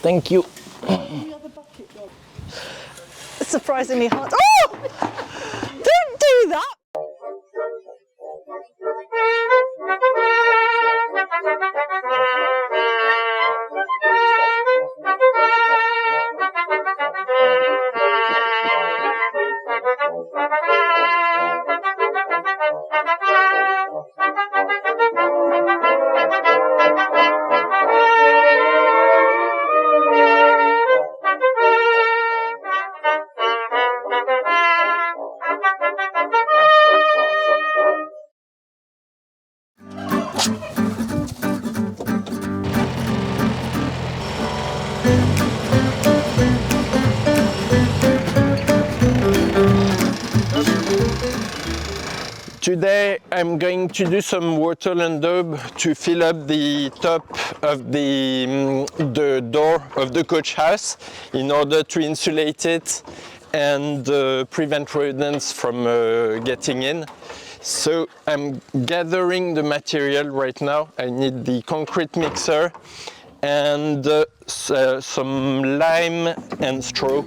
Thank you. Surprisingly hard. Oh! Don't do that! Today I'm going to do some water and daub to fill up the top of the door of the coach house in order to insulate it and prevent rodents from getting in. So I'm gathering the material right now. I need the concrete mixer and some lime and straw.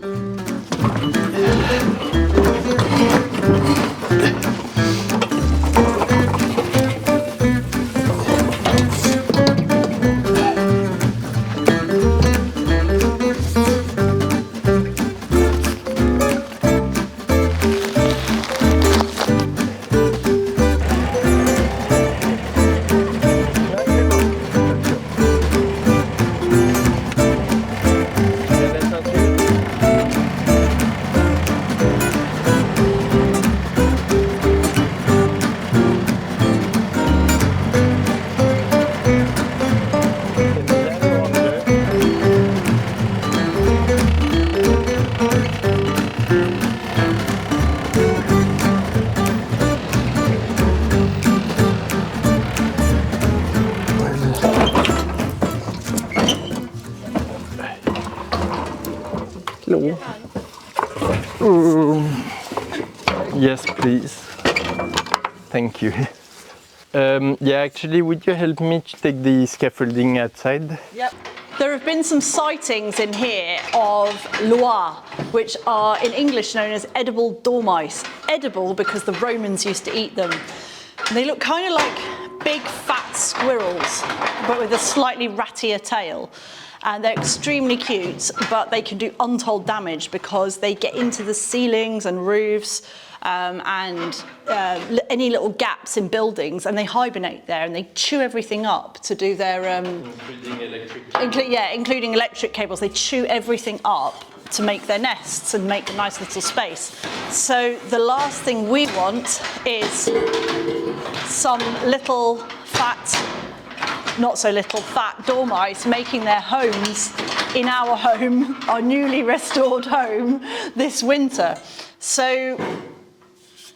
Hello. Yes, please. Thank you. Yeah, actually, would you help me to take the scaffolding outside? Yep. There have been some sightings in here of lois, which are in English known as edible dormice. Edible because the Romans used to eat them. And they look kind of like big fat squirrels, but with a slightly rattier tail. And they're extremely cute, but they can do untold damage because they get into the ceilings and roofs and any little gaps in buildings, and they hibernate there and they chew everything up to do their Including electric cables. including electric cables. They chew everything up to make their nests and make a nice little space. So the last thing we want is some little fat, not so little fat dormice making their homes in our home, our newly restored home, this winter. So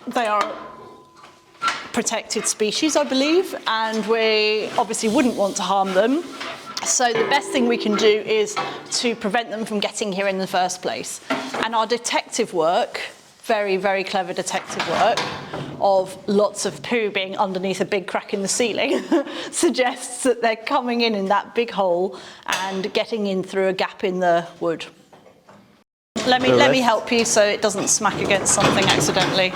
they are protected species, I believe, and we obviously wouldn't want to harm them. So the best thing we can do is to prevent them from getting here in the first place. And our detective work, very, very clever detective work, of lots of poo being underneath a big crack in the ceiling suggests that they're coming in that big hole and getting in through a gap in the wood. Let me help you so it doesn't smack against something accidentally.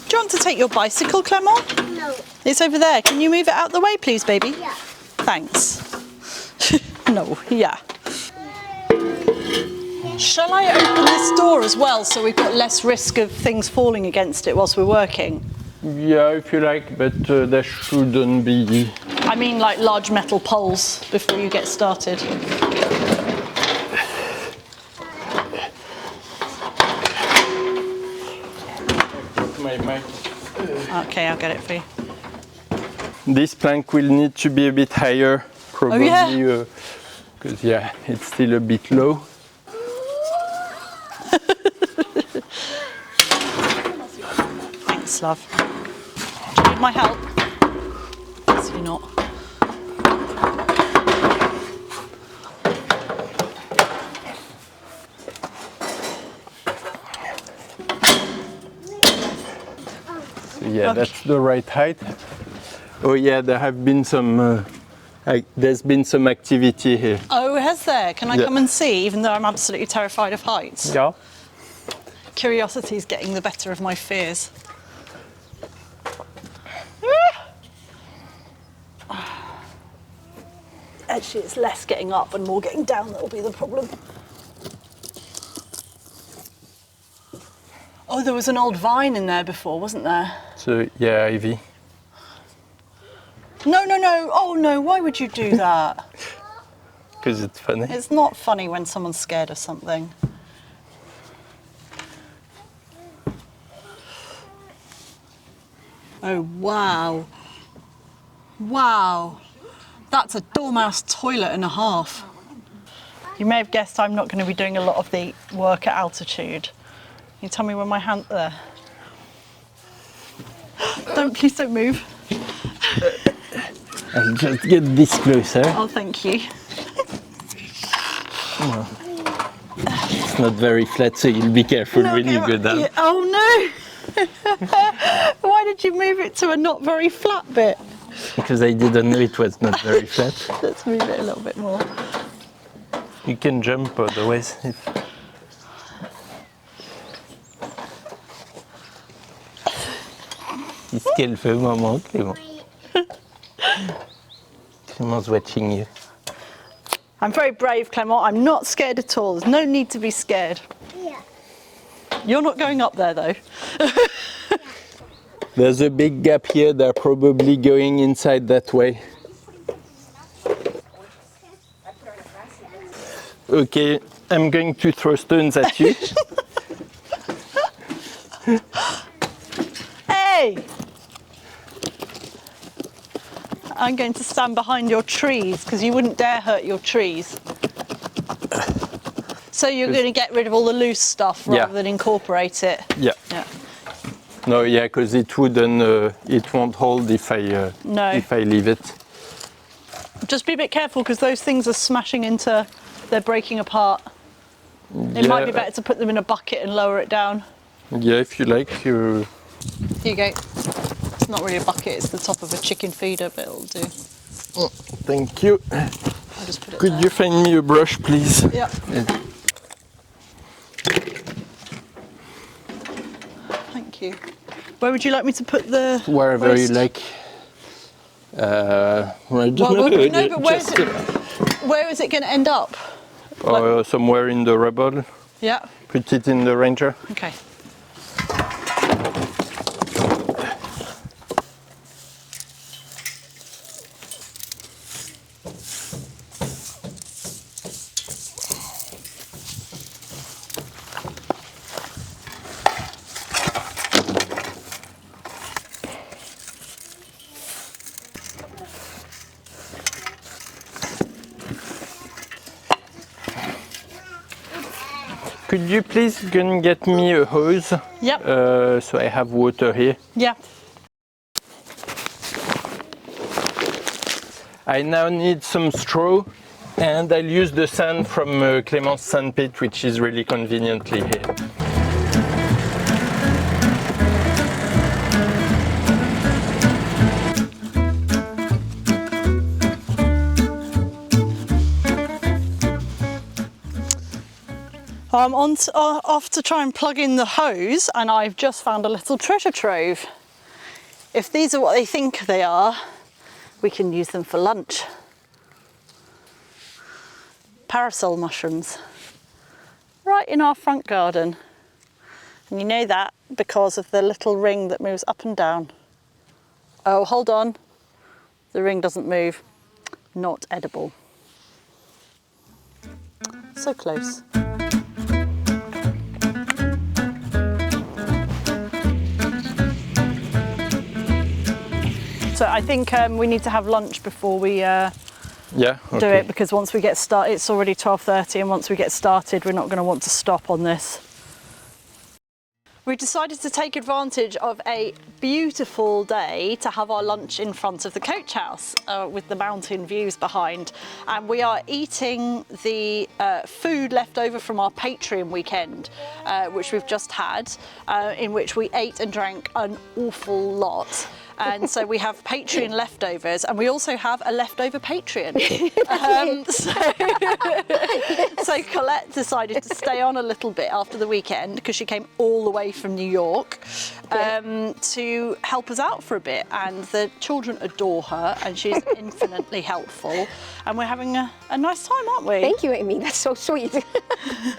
Do you want to take your bicycle, Clement? No. It's over there. Can you move it out the way, please, baby? Yeah. Thanks. No, yeah. Shall I open this door as well so we've got less risk of things falling against it whilst we're working? Yeah, if you like, but there shouldn't be. I mean like large metal poles before you get started. Okay, I'll get it for you. This plank will need to be a bit higher, probably, because it's still a bit low. Thanks, love. Do you need my help? Obviously not. So yeah, okay. That's the right height. Oh yeah, there have been some. There's been some activity here. Oh, has there? Can I come and see, even though I'm absolutely terrified of heights? Yeah. Curiosity is getting the better of my fears. Actually, it's less getting up and more getting down that will be the problem. Oh, there was an old vine in there before, wasn't there? So yeah, ivy. No, no, no. Oh, no. Why would you do that? Because it's funny. It's not funny when someone's scared of something. Oh, wow. Wow. That's a dormouse toilet and a half. You may have guessed I'm not going to be doing a lot of the work at altitude. Can you tell me where my hand there? Please don't move. I'll just get this closer. Oh, thank you. It's not very flat, so you'll be careful when you go down. Yeah. Oh no! Why did you move it to a not very flat bit? Because I didn't know it was not very flat. Let's move it a little bit more. You can jump otherwise. Il ce qu'elle fait, maman, Clément. Clément's watching you. I'm very brave, Clement. I'm not scared at all. There's no need to be scared. Yeah. You're not going up there, though. There's a big gap here. They're probably going inside that way. Okay, I'm going to throw stones at you. Hey! I'm going to stand behind your trees because you wouldn't dare hurt your trees. So you're going to get rid of all the loose stuff rather than incorporate it. Yeah. No, yeah, because it wouldn't, it won't hold if I leave it. Just be a bit careful because those things are smashing into, they're breaking apart. It might be better to put them in a bucket and lower it down. Yeah, if you like. Here you go. It's not really a bucket, it's the top of a chicken feeder, but it'll do. Oh, thank you. I'll just put it Could there. you find me a brush, please? Yeah. Thank you. Where would you like me to put the Wherever waste? you like. Well, No, but where is it going to end up? Somewhere in the rubble. Yeah. Put it in the Ranger. Okay. Could you please go and get me a hose? Yep. So I have water here. Yeah. I now need some straw, and I'll use the sand from Clement's sandpit, which is really conveniently here. I'm off to try and plug in the hose, and I've just found a little treasure trove. If these are what they think they are, we can use them for lunch. Parasol mushrooms, right in our front garden. And you know that because of the little ring that moves up and down. Oh, hold on. The ring doesn't move. Not edible. So close. So I think we need to have lunch before we do it, because once we get started, it's already 12:30, and once we get started, we're not going to want to stop on this. We decided to take advantage of a beautiful day to have our lunch in front of the coach house with the mountain views behind. And we are eating the food left over from our Patreon weekend, which we've just had, in which we ate and drank an awful lot. And so we have Patreon leftovers, and we also have a leftover Patreon. So Colette decided to stay on a little bit after the weekend because she came all the way from New York to help us out for a bit. And the children adore her, and she's infinitely helpful. And we're having a nice time, aren't we? Thank you, Amy. That's so sweet.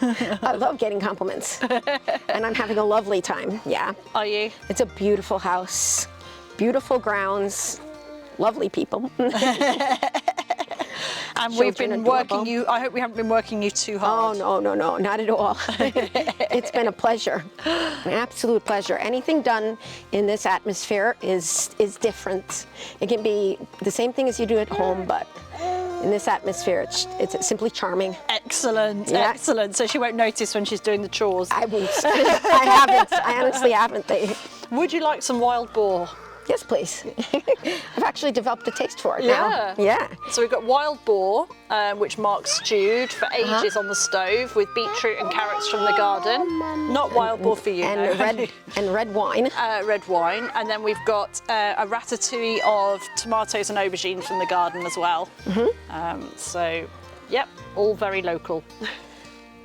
I love getting compliments. And I'm having a lovely time, yeah. Are you? It's a beautiful house, beautiful grounds, lovely people. And we've been working you, I hope we haven't been working you too hard. Oh, no, not at all. It's been a pleasure, an absolute pleasure. Anything done in this atmosphere is different. It can be the same thing as you do at home, but in this atmosphere, it's simply charming. Excellent, excellent. So she won't notice when she's doing the chores. I won't. I haven't. I honestly haven't. Would you like some wild boar? Yes, please. I've actually developed a taste for it now. Yeah. So we've got wild boar, which Marc stewed for ages on the stove with beetroot and carrots from the garden. Not wild boar for you, and red wine. Red wine. And then we've got a ratatouille of tomatoes and aubergine from the garden as well. So, yep, all very local.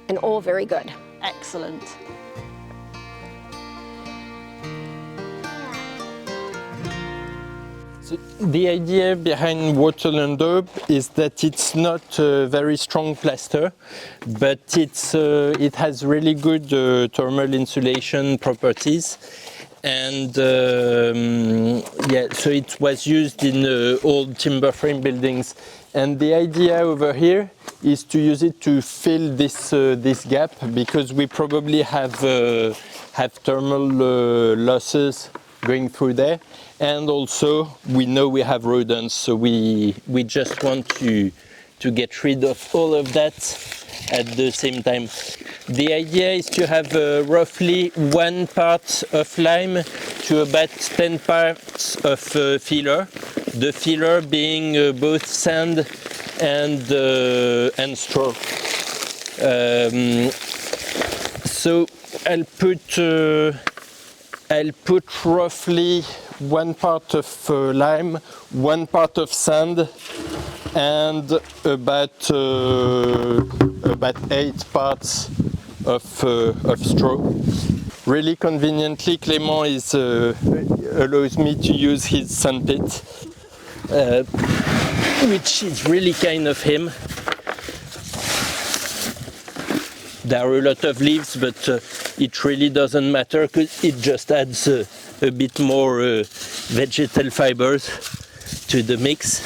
And all very good. Excellent. So the idea behind wattle and daub is that it's not a very strong plaster, but it has really good thermal insulation properties. And so it was used in old timber frame buildings. And the idea over here is to use it to fill this gap, because we probably have thermal losses going through there. And also, we know we have rodents, so we just want to get rid of all of that at the same time. The idea is to have roughly 1 part of lime to about 10 parts of filler. The filler being both sand and straw. So I'll put roughly 1 part of lime, 1 part of sand, and about 8 parts of straw. Really conveniently, Clement allows me to use his sandpit, which is really kind of him. There are a lot of leaves, but it really doesn't matter because it just adds a bit more vegetal fibers to the mix.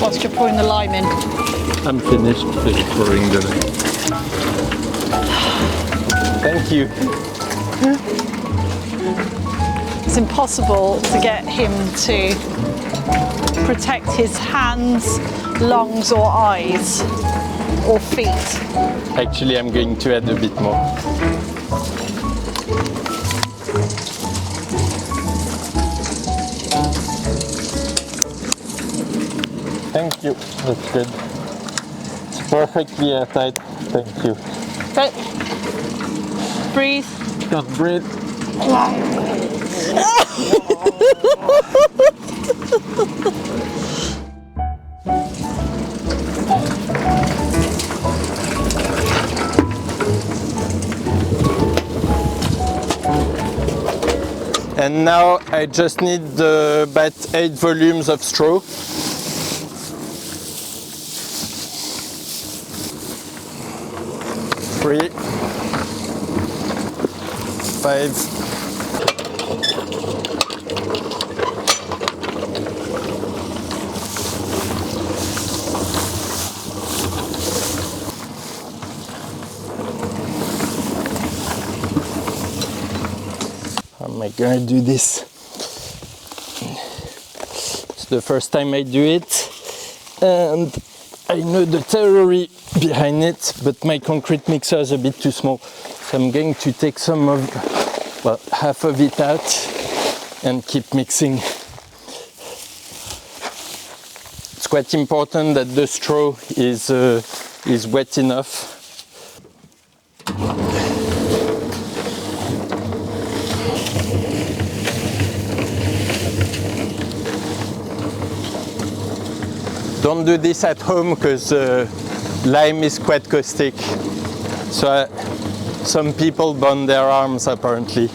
Whilst you're pouring the lime in. I'm finished pouring the lime. Thank you. It's impossible to get him to protect his hands, lungs or eyes or feet. Actually, I'm going to add a bit more. Thank you, that's good. It's perfectly airtight, thank you. Okay. Breathe. Just breathe. And now I just need about 8 volumes of straw. 3, 5. How am I gonna do this? It's the first time I do it, and I know the theory behind it, but my concrete mixer is a bit too small. So I'm going to take some of, well, half of it out and keep mixing. It's quite important that the straw is wet enough. Don't do this at home because lime is quite caustic. So some people burn their arms apparently.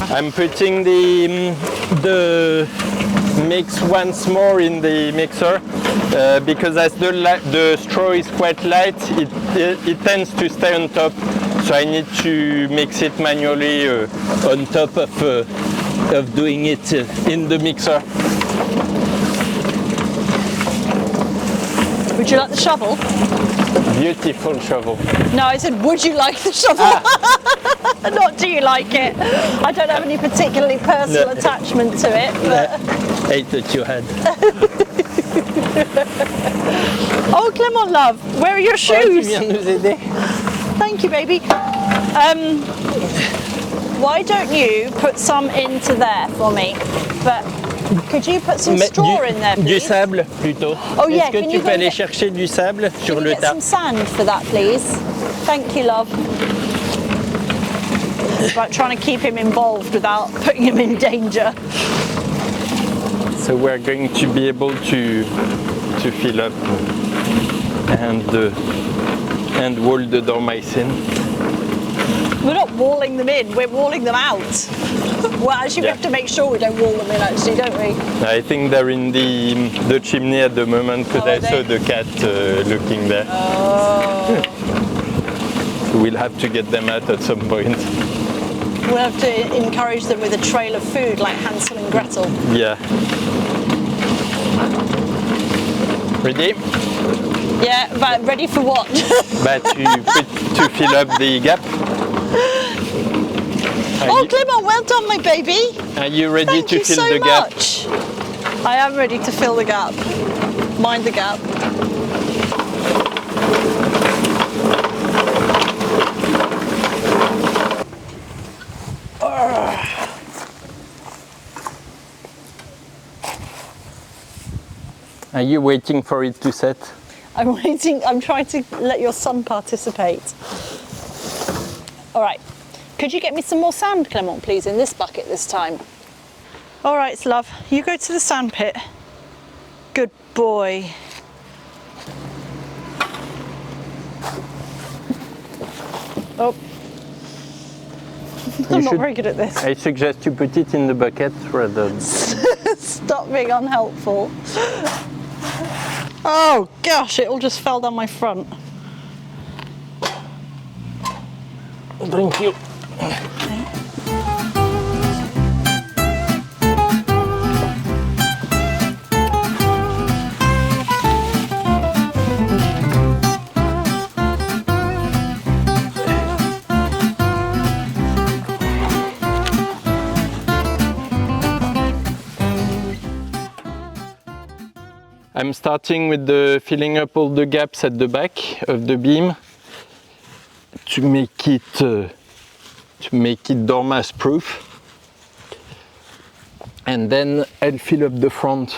I'm putting the mix once more in the mixer because as the straw is quite light, it tends to stay on top. So I need to mix it manually on top of doing it in the mixer. Would you like the shovel? Beautiful shovel. No, I said, would you like the shovel? Not do you like it? I don't have any particularly personal attachment to it. But... hate that you had. Oh, Clement, love, where are your shoes? Thank you, baby. Why don't you put some into there for me? But could you put some straw in there, please? Du sable, plutôt. Oh, yeah. Est-ce que tu peux aller chercher du sable sur le tas? Some sand for that, please. Thank you, love. It's about trying to keep him involved without putting him in danger. So we're going to be able to fill up and wall the dormicin. We're not walling them in, we're walling them out. Well, actually, we have to make sure we don't wall them in, actually, don't we? I think they're in the chimney at the moment because I saw the cat looking there. Oh. We'll have to get them out at some point. We'll have to encourage them with a trail of food like Hansel and Gretel. Yeah. Ready? Yeah, but ready for what? But to fill up the gap. Oh, Clement, well done, my baby. Are you ready to fill the gap? Thank you so much. I am ready to fill the gap. Mind the gap. Are you waiting for it to set? I'm waiting. I'm trying to let your son participate. All right. Could you get me some more sand, Clement, please, in this bucket this time? All right, love. You go to the sand pit. Good boy. Oh. I'm not very good at this. I suggest you put it in the bucket rather than... Stop being unhelpful. Oh gosh, it all just fell down my front. Thank you. I'm starting with filling up all the gaps at the back of the beam to make it dormouse proof, and then I'll fill up the front.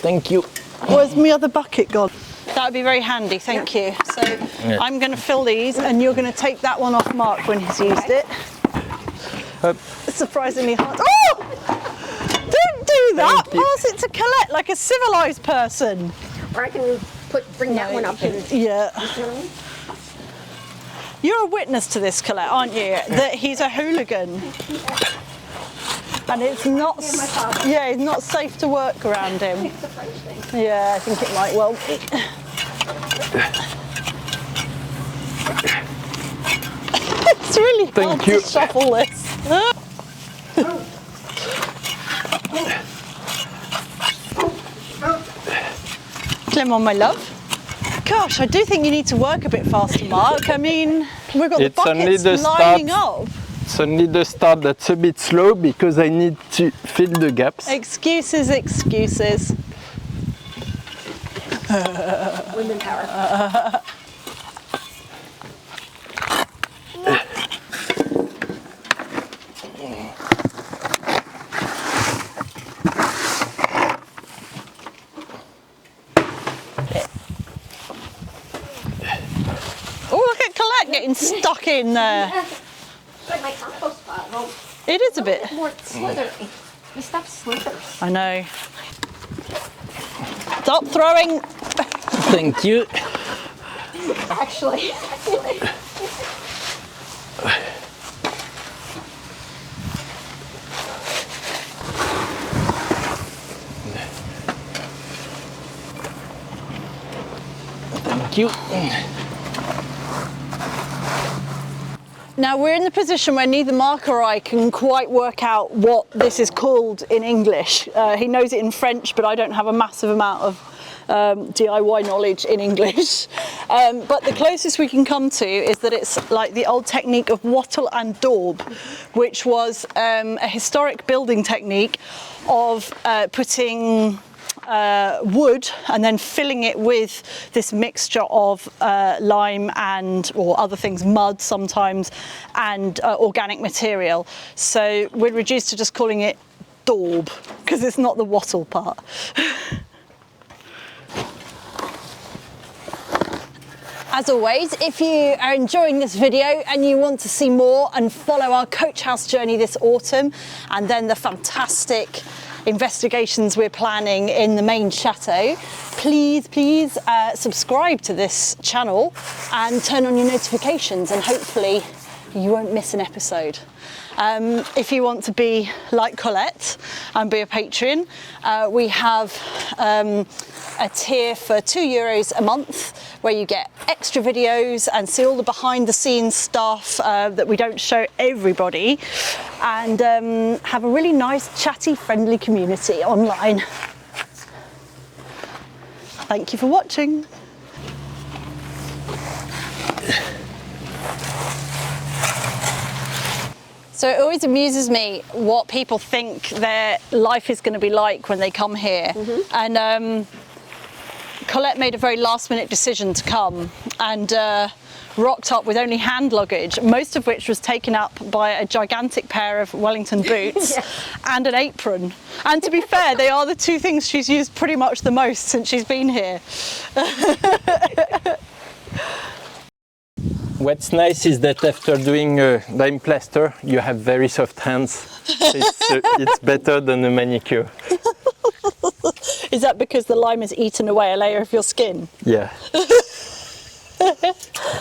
Thank you. Where's my other bucket gone? That would be very handy, thank you. So I'm going to fill these and you're going to take that one off Mark when he's used it. It's surprisingly hard. Oh! Don't do that! Pass it to Colette like a civilised person. Or I can bring that one up and... Yeah. You're a witness to this, Colette, aren't you? That he's a hooligan. And it's not, yeah, it's not safe to work around him. Yeah, I think it might well be. It's really hard to shuffle this. Clement, my love. Gosh, I do think you need to work a bit faster, Mark. I mean, we've got the buckets lining up. It's only the start that's a bit slow because I need to fill the gaps. Excuses, excuses. Women power. Oh, look at Colette getting stuck in there. It's like my compost pile. It is a bit. More slithery. This stuff slithers. I know. Stop throwing. Thank you. Actually. Thank you. Now we're in the position where neither Marc or I can quite work out what this is called in English. He knows it in French, but I don't have a massive amount of DIY knowledge in English. But the closest we can come to is that it's like the old technique of wattle and daub, which was a historic building technique of putting wood and then filling it with this mixture of lime and, or other things, mud sometimes, and organic material. So we're reduced to just calling it daub because it's not the wattle part. As always, if you are enjoying this video and you want to see more and follow our coach house journey this autumn, and then the fantastic investigations we're planning in the main chateau, please subscribe to this channel and turn on your notifications, and hopefully you won't miss an episode. If you want to be like Colette and be a patron, we have a tier for €2 a month where you get extra videos and see all the behind the scenes stuff that we don't show everybody, and have a really nice chatty friendly community online. Thank you for watching. So it always amuses me what people think their life is going to be like when they come here. And Colette made a very last minute decision to come and rocked up with only hand luggage, most of which was taken up by a gigantic pair of Wellington boots and an apron. And to be fair, they are the two things she's used pretty much the most since she's been here. What's nice is that after doing lime plaster, you have very soft hands. It's better than a manicure. Is that because the lime has eaten away a layer of your skin? Yeah.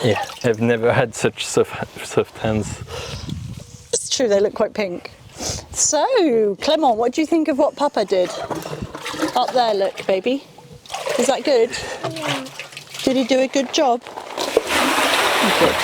Yeah, I've never had such soft hands. It's true, they look quite pink. So, Clement, what do you think of what Papa did? Up there, look, baby. Is that good? Yeah. Did he do a good job? Good.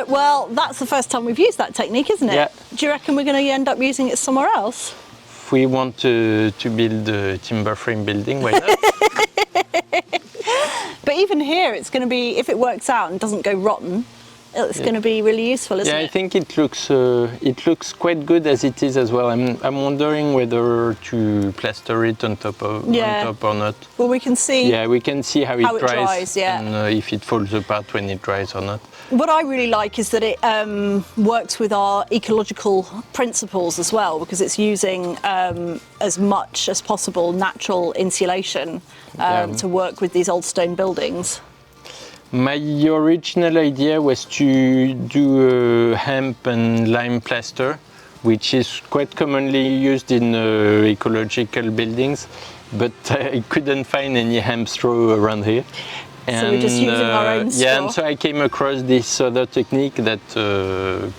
Well, that's the first time we've used that technique, isn't it? Yeah. Do you reckon we're going to end up using it somewhere else? If we want to build a timber frame building, why not? But even here, it's going to be, if it works out and doesn't go rotten, it's going to be really useful, isn't it? Yeah, I think it looks quite good as it is as well. I'm wondering whether to plaster it on top or not. Well, we can see. Yeah, we can see how it dries, yeah. And if it falls apart when it dries or not. What I really like is that it works with our ecological principles as well, because it's using as much as possible natural insulation to work with these old stone buildings. My original idea was to do a hemp and lime plaster, which is quite commonly used in ecological buildings, but I couldn't find any hemp straw around here. And, so we're just using our own straw. Yeah, and so I came across this other technique that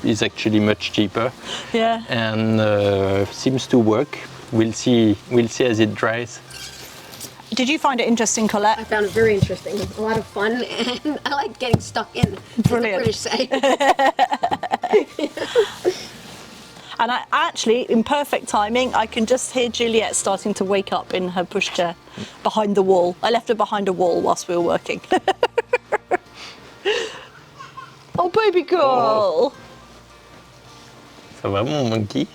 is actually much cheaper. Yeah. And seems to work. We'll see as it dries. Did you find it interesting, Colette? I found it very interesting. A lot of fun, and I like getting stuck in. Brilliant. As the British say. And I actually, in perfect timing, I can just hear Juliette starting to wake up in her pushchair behind the wall. I left her behind a wall whilst we were working. Oh, baby girl. Ça va, mon monkey?